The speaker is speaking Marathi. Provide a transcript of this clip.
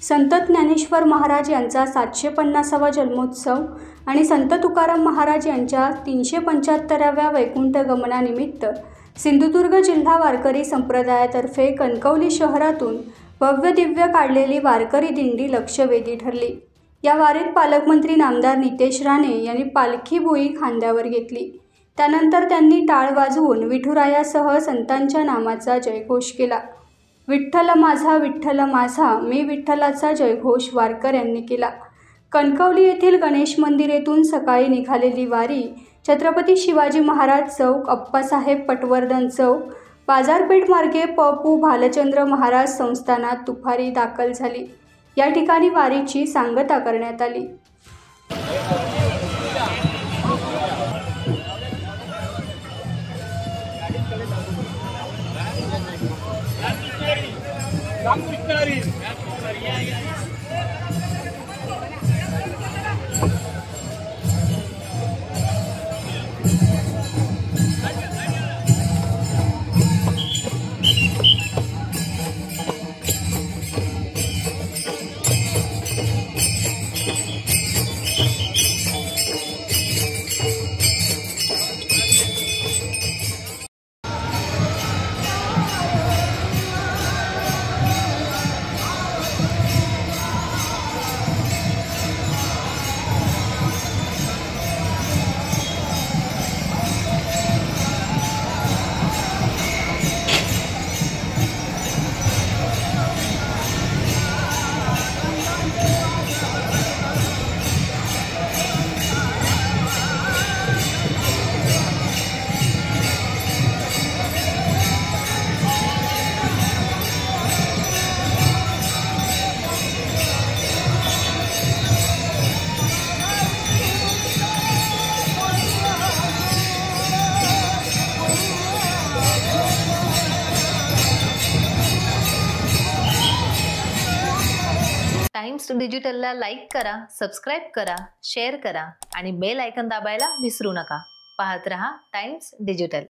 संत ज्ञानेश्वर महाराज यांचा 750वा जन्मोत्सव आणि संत तुकाराम महाराज यांच्या 375व्या वैकुंठ गमनानिमित्त सिंधुदुर्ग जिल्हा वारकरी संप्रदायातर्फे कणकवली शहरातून भव्य दिव्य काढलेली वारकरी दिंडी लक्षवेधी ठरली। या वारीत पालकमंत्री नामदार नितेश राणे यांनी पालखी भुई खांद्यावर घेतली। त्यानंतर त्यांनी टाळ वाजवून विठुरायासह संतांच्या नामाचा जयघोष केला। विठ्ठल माझा मी विठ्ठलाचा जयघोष वारकऱ्यांनी केला। कणकवली येथील गणेश मंदिर येथून सकाळी निघालेली वारी छत्रपती शिवाजी महाराज चौक, अप्पासाहेब पटवर्धन चौक, बाजारपेठ मार्गे पु भालचंद्र महाराज संस्थानात दुपारी दाखल झाली। या ठिकाणी वारीची सांगता करण्यात आली। टाइम्स डिजिटलला लाईक करा, सबस्क्राइब करा, शेअर करा आणि बेल आयकॉन दाबायला विसरू नका। पाहत रहा टाइम्स डिजिटल।